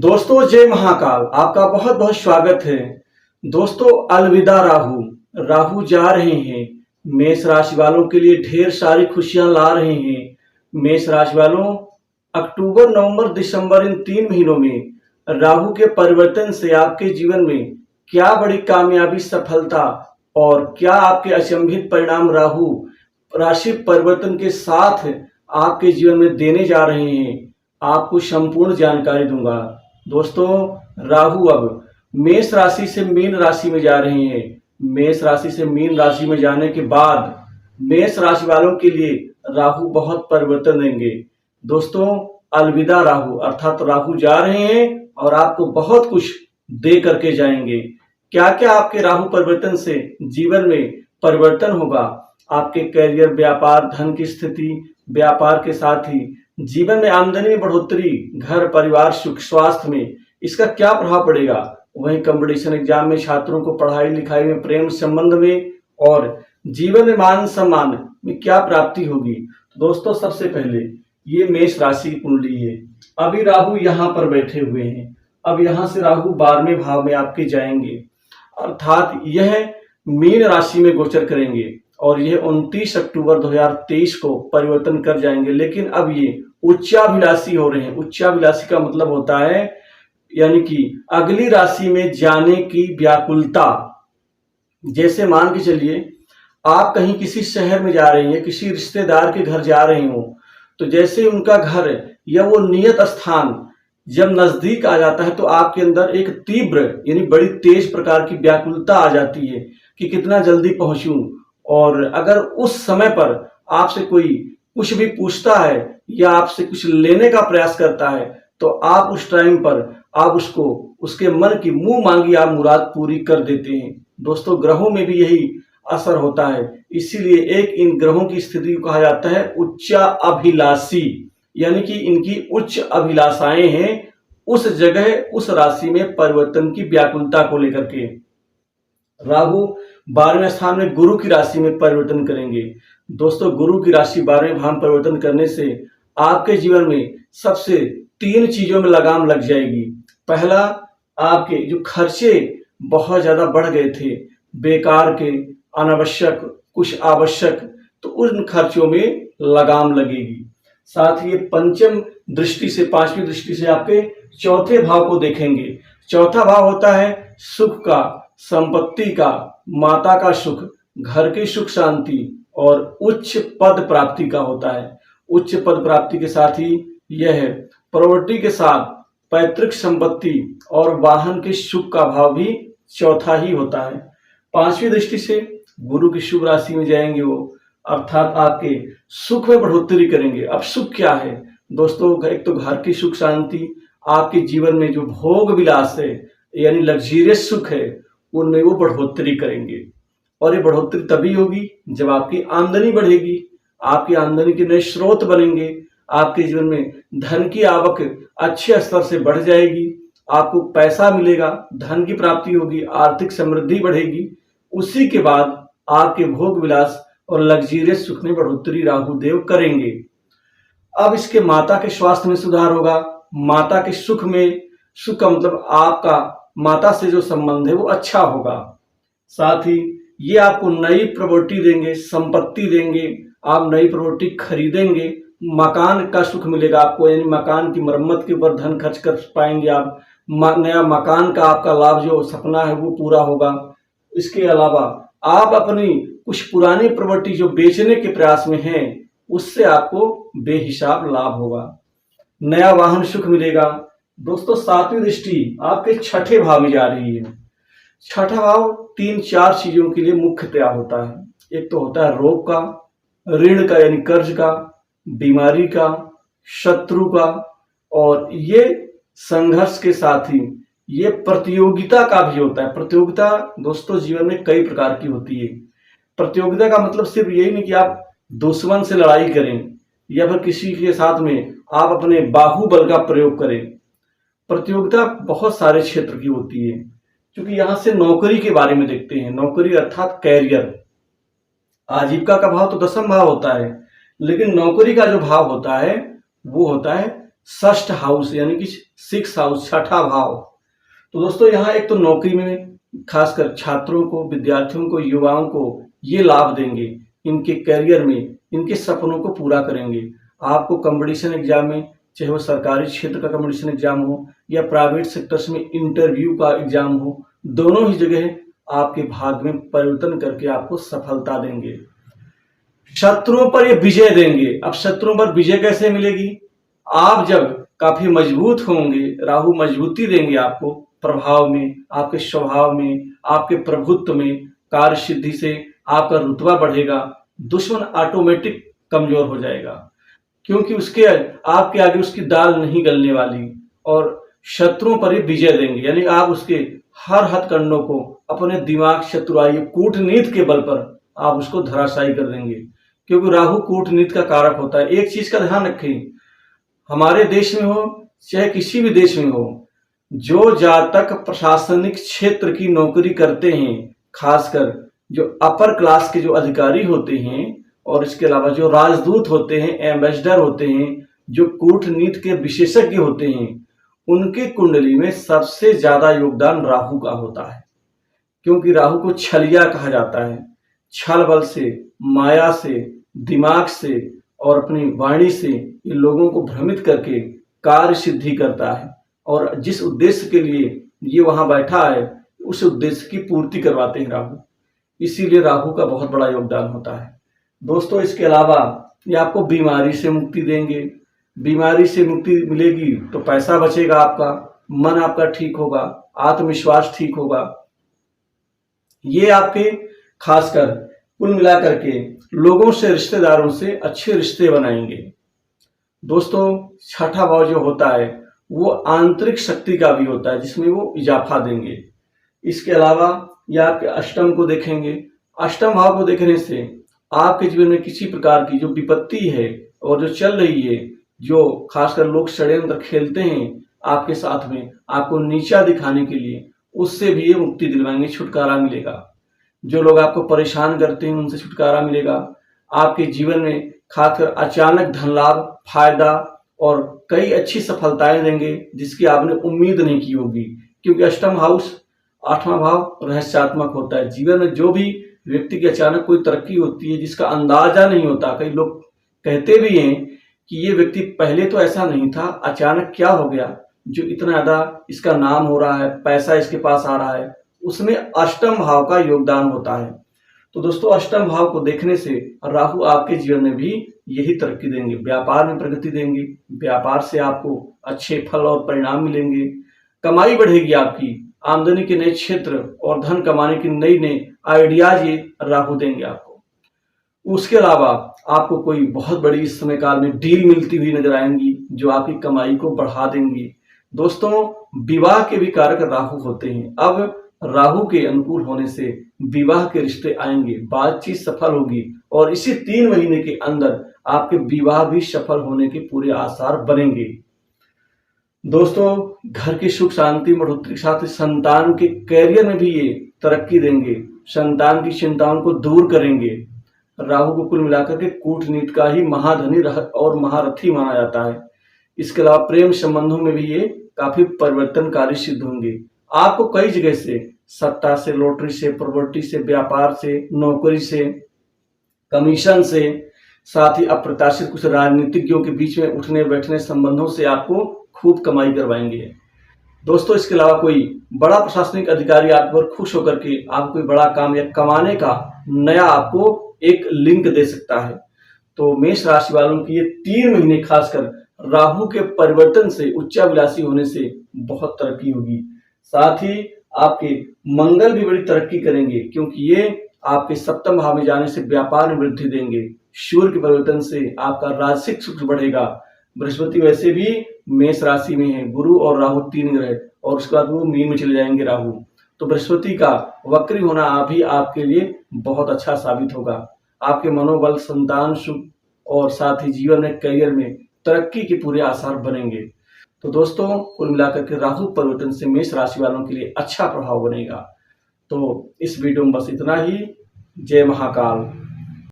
दोस्तों जय महाकाल, आपका बहुत बहुत स्वागत है। दोस्तों अलविदा राहु। राहु जा रहे हैं, मेष राशि वालों के लिए ढेर सारी खुशियां ला रहे हैं। मेष राशि वालों, अक्टूबर नवंबर दिसंबर इन 3 महीनों में राहु के परिवर्तन से आपके जीवन में क्या बड़ी कामयाबी, सफलता और क्या आपके अचंभित परिणाम राहु राशि परिवर्तन के साथ आपके जीवन में देने जा रहे हैं, आपको संपूर्ण जानकारी दूंगा। दोस्तों राहु अब मेष राशि से मीन राशि में जा रहे हैं। मेष राशि से मीन राशि में जाने के बाद मेष राशि वालों के लिए राहु बहुत परिवर्तन देंगे। दोस्तों अलविदा राहु, अर्थात राहु जा रहे हैं और आपको बहुत कुछ दे करके जाएंगे। क्या क्या आपके राहु परिवर्तन से जीवन में परिवर्तन होगा, आपके करियर, व्यापार, धन की स्थिति, व्यापार के साथ ही जीवन में आमदनी में बढ़ोतरी, घर परिवार, सुख, स्वास्थ्य में इसका क्या प्रभाव पड़ेगा। वहीं कंपटीशन एग्जाम में छात्रों को पढ़ाई लिखाई में, प्रेम संबंध में और जीवन में मान सम्मान में क्या प्राप्ति होगी। तो दोस्तों सबसे पहले ये मेष राशि की कुंडली है। अभी राहु यहाँ पर बैठे हुए हैं। अब यहाँ से राहु 12वें भाव में आपके जाएंगे, अर्थात यह मीन राशि में गोचर करेंगे और यह 29 अक्टूबर 2023 को परिवर्तन कर जाएंगे। लेकिन अब ये उच्चाभिलाषी हो रहे हैं। उच्चाभिलाषी का मतलब होता है यानी कि अगली राशि में जाने की व्याकुलता। जैसे मान के चलिए आप कहीं किसी शहर में जा रही हैं, किसी रिश्तेदार के घर जा रही हो, तो जैसे उनका घर या वो नियत स्थान जब नजदीक आ जाता है तो आपके अंदर एक तीव्र यानी बड़ी तेज प्रकार की व्याकुलता आ जाती है कि कितना जल्दी पहुंचूं। और अगर उस समय पर आपसे कोई कुछ भी पूछता है या आपसे कुछ लेने का प्रयास करता है तो आप उस टाइम पर आप उसको उसके मन की मुंह मांगी आप मुराद पूरी कर देते हैं। दोस्तों ग्रहों में भी यही असर होता है, इसीलिए एक इन ग्रहों की स्थिति को कहा जाता है उच्चा अभिलाषी, यानी कि इनकी उच्च अभिलाषाएं हैं उस जगह, उस राशि में परिवर्तन की व्याकुलता को लेकर के। राहु 12वें स्थान में गुरु की राशि में परिवर्तन करेंगे। दोस्तों गुरु की राशि 12वें भाव में परिवर्तन करने से आपके जीवन में सबसे 3 चीजों में लगाम लग जाएगी। पहला, आपके जो खर्चे बहुत ज्यादा बढ़ गए थे, बेकार के, अनावश्यक, कुछ आवश्यक, तो उन खर्चों में लगाम लगेगी। साथ ही पंचम दृष्टि से, 5वीं दृष्टि से आपके चौथे भाव को देखेंगे। चौथा भाव होता है सुख का, संपत्ति का, माता का सुख, घर की सुख शांति और उच्च पद प्राप्ति का होता है। उच्च पद प्राप्ति के साथ ही यह प्रॉपर्टी के साथ पैतृक संपत्ति और वाहन के सुख का भाव भी चौथा ही होता है। 5वीं दृष्टि से गुरु की शुभ राशि में जाएंगे वो, अर्थात आपके सुख में बढ़ोतरी करेंगे। अब सुख क्या है दोस्तों, एक तो घर की सुख शांति, आपके जीवन में जो भोग विलास है यानी लग्जरियस सुख है उनमें वो बढ़ोतरी करेंगे। और ये बढ़ोतरी तभी होगी जब आपकी आमदनी बढ़ेगी, आपकी आमदनी के नए स्रोत बनेंगे, आपके जीवन में धन की आवक अच्छे स्तर से बढ़ जाएगी, आपको पैसा मिलेगा, धन की प्राप्ति होगी, आर्थिक समृद्धि बढ़ेगी। उसी के बाद आपके भोग विलास और लग्जरियस सुख में बढ़ोतरी राहु देव करेंगे। अब इसके माता के स्वास्थ्य में सुधार होगा, माता के सुख में, सुख का मतलब आपका माता से जो संबंध है वो अच्छा होगा। साथ ही ये आपको नई प्रॉपर्टी देंगे, संपत्ति देंगे, आप नई प्रॉपर्टी खरीदेंगे, मकान का सुख मिलेगा आपको, यानी मकान की मरम्मत के ऊपर धन खर्च कर पाएंगे आप, नया मकान का आपका लाभ जो सपना है वो पूरा होगा। इसके अलावा आप अपनी कुछ पुरानी प्रॉपर्टी जो बेचने के प्रयास में हैं उससे आपको बेहिसाब लाभ होगा, नया वाहन सुख मिलेगा। दोस्तों 7वीं दृष्टि आपके छठे भाव में जा रही है। छठा भाव 3-4 चीजों के लिए मुख्यतया होता है। एक तो होता है रोग का, ऋण का यानी कर्ज का, बीमारी का, शत्रु का, और ये संघर्ष के साथ ही ये प्रतियोगिता का भी होता है। प्रतियोगिता दोस्तों जीवन में कई प्रकार की होती है। प्रतियोगिता का मतलब सिर्फ यही नहीं कि आप दुश्मन से लड़ाई करें या फिर किसी के साथ में आप अपने बाहुबल का प्रयोग करें। प्रतियोगिता बहुत सारे क्षेत्र की होती है। क्योंकि यहां से नौकरी के बारे में देखते हैं, नौकरी अर्थात कैरियर, आजीविका का भाव तो 10वां भाव होता है, लेकिन नौकरी का जो भाव होता है वो होता है षष्ठ हाउस यानी कि 6 हाउस, छठा भाव। तो दोस्तों यहाँ एक तो नौकरी में खासकर छात्रों को, विद्यार्थियों को, युवाओं को ये लाभ देंगे, इनके करियर में इनके सपनों को पूरा करेंगे। आपको कंपटीशन एग्जाम में, चाहे वो सरकारी क्षेत्र का कंपटीशन एग्जाम हो या प्राइवेट सेक्टर्स में इंटरव्यू का एग्जाम हो, दोनों ही जगह आपके भाग्य में परिवर्तन करके आपको सफलता देंगे। शत्रुओं पर ये विजय देंगे। अब शत्रुओं पर विजय कैसे मिलेगी? आप जब काफी मजबूत होंगे, राहु मजबूती देंगे आपको प्रभाव में, आपके स्वभाव में, आपके प्रभुत्व में, कार्य सिद्धि से आपका रुतबा बढ़ेगा। दुश्मन ऑटोमेटिक कमजोर हो जाएगा, क्योंकि उसके आपके आगे उसकी दाल नहीं गलने वाली। और शत्रुओं पर ही विजय देंगे, यानी आप उसके हर हथकंडों को अपने दिमाग, चतुराई, कूटनीति के बल पर आप उसको धराशायी कर देंगे, क्योंकि राहु कूटनीति का कारक होता है। एक चीज का ध्यान रखें, हमारे देश में हो चाहे किसी भी देश में हो, जो जातक प्रशासनिक क्षेत्र की नौकरी करते हैं, खासकर जो अपर क्लास के जो अधिकारी होते हैं, और इसके अलावा जो राजदूत होते हैं, एम्बेसडर होते हैं, जो कूटनीति के विशेषज्ञ होते हैं, उनके कुंडली में सबसे ज्यादा योगदान राहु का होता है। क्योंकि राहु को छलिया कहा जाता है। छल बल से, माया से, दिमाग से और अपनी वाणी से ये लोगों को भ्रमित करके कार्य सिद्धि करता है, और जिस उद्देश्य के लिए ये वहां बैठा है उस उद्देश्य की पूर्ति करवाते हैं राहु। इसीलिए राहु का बहुत बड़ा योगदान होता है। दोस्तों इसके अलावा ये आपको बीमारी से मुक्ति देंगे। बीमारी से मुक्ति मिलेगी तो पैसा बचेगा आपका, मन आपका ठीक होगा, आत्मविश्वास ठीक होगा। ये आपके खासकर कुल मिलाकर के लोगों से, रिश्तेदारों से अच्छे रिश्ते बनाएंगे। दोस्तों छठा भाव जो होता है वो आंतरिक शक्ति का भी होता है, जिसमें वो इजाफा देंगे। इसके अलावा ये आपके अष्टम को देखेंगे। अष्टम भाव को देखने से आपके जीवन में किसी प्रकार की जो विपत्ति है और जो चल रही है, जो खासकर लोग षड्यंत्र खेलते हैं आपके साथ में आपको नीचा दिखाने के लिए, उससे भी ये मुक्ति दिलवाएंगे, छुटकारा मिलेगा। जो लोग आपको परेशान करते हैं उनसे छुटकारा मिलेगा। आपके जीवन में खासकर अचानक धन लाभ, फायदा और कई अच्छी सफलताएं देंगे जिसकी आपने उम्मीद नहीं की होगी, क्योंकि अष्टम हाउस, 8वां भाव रहस्यात्मक होता है। जीवन में जो भी व्यक्ति की अचानक कोई तरक्की होती है जिसका अंदाजा नहीं होता, कई लोग कहते भी हैं कि ये व्यक्ति पहले तो ऐसा नहीं था, अचानक क्या हो गया जो इतना ज्यादा इसका नाम हो रहा है, पैसा इसके पास आ रहा है, उसमें अष्टम भाव का योगदान होता है। तो दोस्तों अष्टम भाव को देखने से राहु आपके जीवन में भी यही तरक्की देंगे, व्यापार में प्रगति देंगे, व्यापार से आपको अच्छे फल और परिणाम मिलेंगे, कमाई बढ़ेगी आपकी, आमदनी के नए क्षेत्र और धन कमाने की नई नई आइडियाज ये राहु देंगे आपको। उसके अलावा आपको कोई बहुत बड़ी इस समय काल में डील मिलती हुई नजर आएंगी जो आपकी कमाई को बढ़ा देंगी। दोस्तों विवाह के भी कारक राहु होते हैं। अब राहु के अनुकूल होने से विवाह के रिश्ते आएंगे, बातचीत सफल होगी, और इसी 3 महीने के अंदर आपके विवाह भी सफल होने के पूरे आसार बनेंगे। दोस्तों घर की सुख शांति बढ़ोतरी के साथ संतान के कैरियर में भी ये तरक्की देंगे, संतान की चिंताओं को दूर करेंगे। राहु को कुल मिलाकर के कूटनीति का ही महाधनी और महारथी माना जाता है। इसके अलावा प्रेम संबंधों में भी ये काफी परिवर्तनकारी सिद्ध होंगे। आपको कई जगह से, सत्ता से, लॉटरी से, प्रॉपर्टी से, व्यापार से, नौकरी से, कमीशन से, साथ ही अप्रत्याशित कुछ राजनीतिज्ञों के बीच में उठने बैठने संबंधों से आपको खूब कमाई करवाएंगे। दोस्तों इसके अलावा कोई बड़ा प्रशासनिक अधिकारी आप पर खुश होकर के आपको कोई बड़ा काम या कमाने का नया आपको एक लिंक दे सकता है। तो मेष राशि वालों की ये 3 महीने खासकर राहु के परिवर्तन से, उच्चाभिलाषी होने से बहुत तरक्की होगी। साथ ही आपके मंगल भी बड़ी तरक्की करेंगे, क्योंकि ये आपके सप्तम भाव में जाने से व्यापार में वृद्धि देंगे। सूर्य के परिवर्तन से आपका राजसिक सुख बढ़ेगा। बृहस्पति वैसे भी मेष राशि में है, गुरु और राहु 3 ग्रह, और उसके बाद वो मीन में चले जाएंगे राहु। तो बृहस्पति का वक्री होना भी आपके लिए बहुत अच्छा साबित होगा। आपके मनोबल, संतान सुख और साथ ही जीवन में, करियर में तरक्की के पूरे आसार बनेंगे। तो दोस्तों कुल मिलाकर के राहु परिवर्तन से मेष राशि वालों के लिए अच्छा प्रभाव बनेगा। तो इस वीडियो में बस इतना ही। जय महाकाल।